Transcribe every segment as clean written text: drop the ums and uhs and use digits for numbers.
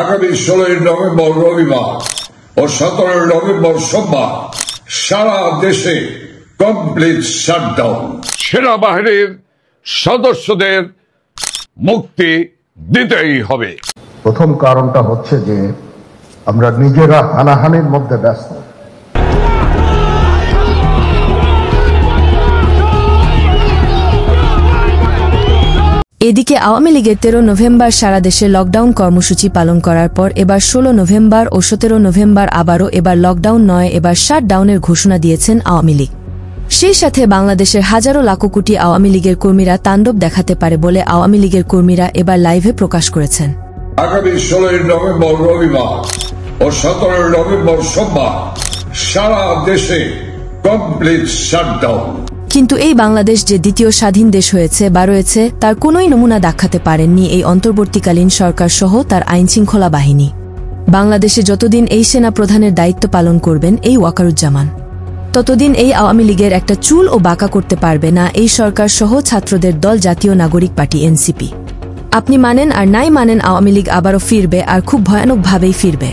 আগামী 16 নভেম্বর রবিবার ও 17 নভেম্বর সোমবার সারা দেশে কমপ্লিট শাটডাউন। সেনাবাহিনীর সদস্যদের মুক্তি দিতেই হবে। প্রথম কারণটা হচ্ছে যে আমরা নিজেরা হানাহানির মধ্যে ব্যস্ত। এদিকে আওয়ামী লীগের 13 নভেম্বর সারা দেশে লকডাউন কর্মসূচি পালন করার পর এবার 16 নভেম্বর ও 17 নভেম্বর আবারও এবার লকডাউন নয়, এবার শাটডাউনের ঘোষণা দিয়েছেন আওয়ামী লীগ। সেই সাথে বাংলাদেশের হাজারো লাখো কোটি আওয়ামী লীগের কর্মীরা তাণ্ডব দেখাতে পারে বলে আওয়ামী লীগের কর্মীরা এবার লাইভে প্রকাশ করেছেন। আগামী 16 নভেম্বর রবিবার ও 17 নভেম্বর সোমবার সারা দেশে কমপ্লিট শাটডাউন। কিন্তু এই বাংলাদেশ যে দ্বিতীয় স্বাধীন দেশ হয়েছে বা রয়েছে তার কোনোই নমুনা দেখাতে পারেননি এই অন্তর্বর্তীকালীন সরকার সহ তার আইনশৃঙ্খলা বাহিনী। বাংলাদেশে যতদিন এই সেনা প্রধানের দায়িত্ব পালন করবেন এই ওয়াকারুজ্জামান, ততদিন এই আওয়ামী লীগের একটা চুল ও বাঁকা করতে পারবে না এই সরকার সহ ছাত্রদের দল জাতীয় নাগরিক পার্টি এনসিপি। আপনি মানেন আর নাই মানেন, আওয়ামী লীগ আবারও ফিরবে, আর খুব ভয়ানকভাবেই ফিরবে।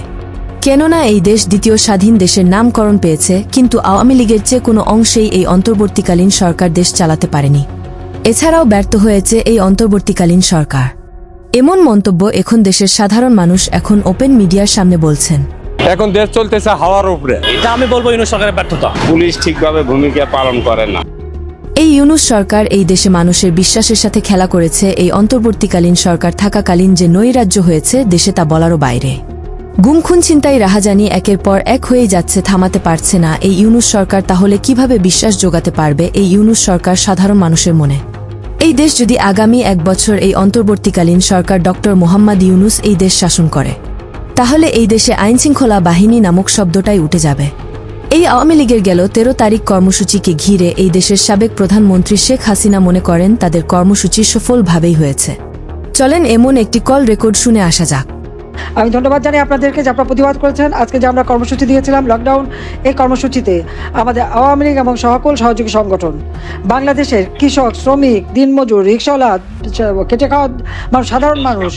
কেননা এই দেশ দ্বিতীয় স্বাধীন দেশের নামকরণ পেয়েছে, কিন্তু আওয়ামী লীগের চেয়ে কোনো অংশেই এই অন্তর্বর্তীকালীন সরকার দেশ চালাতে পারেনি। এছাড়াও ব্যর্থ হয়েছে এই অন্তর্বর্তীকালীন সরকার। এমন মন্তব্য এখন দেশের সাধারণ মানুষ এখন ওপেন মিডিয়ার সামনে বলছেন। এখন দেশ চলতেছে হাওয়ার উপরে। এটা আমি বলবো ইউনূস সরকারের ব্যর্থতা। পুলিশ ঠিকভাবে ভূমিকা পালন করে না। এই ইউনূস সরকার এই দেশে মানুষের বিশ্বাসের সাথে খেলা করেছে। এই অন্তর্বর্তীকালীন সরকার থাকাকালীন যে নৈরাজ্য হয়েছে দেশে তা বলারও বাইরে। গুম খুন ছিনতাই রাহাজানি একের পর এক হয়ে যাচ্ছে, থামাতে পারছে না এই ইউনূস সরকার। তাহলে কিভাবে বিশ্বাস জোগাতে পারবে এই ইউনূস সরকার সাধারণ মানুষের মনে? এই দেশ যদি আগামী 1 বছর এই অন্তর্বর্তীকালীন সরকার ডক্টর মোহাম্মদ ইউনূস এই দেশ শাসন করে, তাহলে এই দেশে আইনশৃঙ্খলা বাহিনী নামক শব্দটাই উঠে যাবে। এই আওয়ামী লীগের গেল 13 তারিখ কর্মসূচিকে ঘিরে এই দেশের সাবেক প্রধানমন্ত্রী শেখ হাসিনা মনে করেন তাদের কর্মসূচি সফলভাবেই হয়েছে। চলেন এমন একটি কল রেকর্ড শুনে আসা যাক। আমি ধন্যবাদ জানাই আপনাদেরকে যে আপনারা প্রতিবাদ করেছেন। আজকে যে আমরা কর্মসূচি দিয়েছিলাম লকডাউন, এই কর্মসূচিতে আমাদের আওয়ামী লীগ এবং সকল সহযোগী সংগঠন, বাংলাদেশের কৃষক, শ্রমিক, দিনমজুর, রিক্সাওয়ালা, খেটে খাওয়া মানুষ, সাধারণ মানুষ,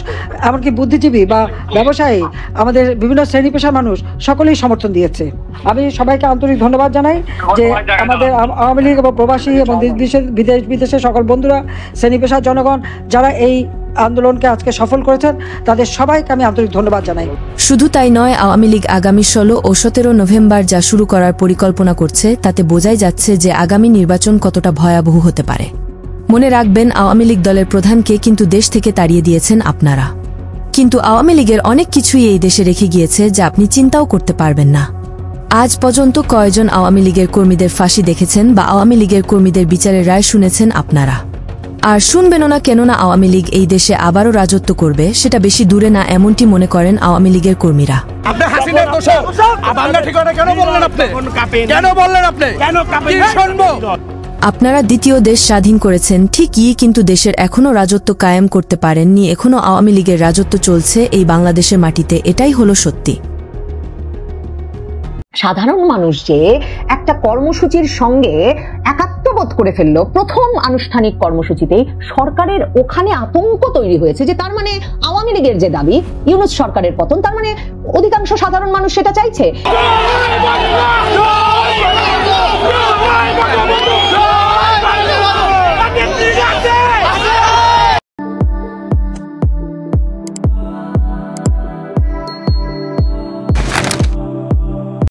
এমনকি বুদ্ধিজীবী বা ব্যবসায়ী, আমাদের বিভিন্ন শ্রেণী পেশার মানুষ সকলেই সমর্থন দিয়েছে। আমি সবাইকে আন্তরিক ধন্যবাদ জানাই যে আমাদের আওয়ামী লীগ এবং প্রবাসী এবং দেশ বিদেশের সকল বন্ধুরা, শ্রেণী পেশার জনগণ যারা এই আন্দোলনকে আজকে সফল করেছেন, তাদের সবাইকে আমি আন্তরিক ধন্যবাদ জানাই। শুধু তাই নয়, আওয়ামী লীগ আগামী 16 ও 17 নভেম্বর যা শুরু করার পরিকল্পনা করছে তাতে বোঝাই যাচ্ছে যে আগামী নির্বাচন কতটা ভয়াবহ হতে পারে। মনে রাখবেন, আওয়ামী লীগ দলের প্রধানকে কিন্তু দেশ থেকে তাড়িয়ে দিয়েছেন আপনারা। কিন্তু আওয়ামী লীগের অনেক কিছুই এই দেশে রেখে গিয়েছে যা আপনি চিন্তাও করতে পারবেন না। আজ পর্যন্ত কয়জন আওয়ামী লীগের কর্মীদের ফাঁসি দেখেছেন বা আওয়ামী লীগের কর্মীদের বিচারের রায় শুনেছেন আপনারা? আর শুনবেনও না, কেননা আওয়ামী লীগ এই দেশে আবারও রাজত্ব করবে, সেটা বেশি দূরে না এমনটি মনে করেন আওয়ামী লীগের কর্মীরা। আপনারা দ্বিতীয় দেশ স্বাধীন করেছেন ঠিকই, কিন্তু দেশের এখনো রাজত্ব কায়েম করতে পারেননি। এখনো আওয়ামী লীগের রাজত্ব চলছে এই বাংলাদেশের মাটিতে, এটাই হলো সত্যি। সাধারণ মানুষ যে একটা কর্মসূচির সঙ্গে একাত্মবোধ করে ফেললো প্রথম আনুষ্ঠানিক কর্মসূচিতেই, সরকারের ওখানে আতঙ্ক তৈরি হয়েছে যে তার মানে আওয়ামী লীগের যে দাবি ইউনূস সরকারের পতন, তার মানে অধিকাংশ সাধারণ মানুষ সেটা চাইছে।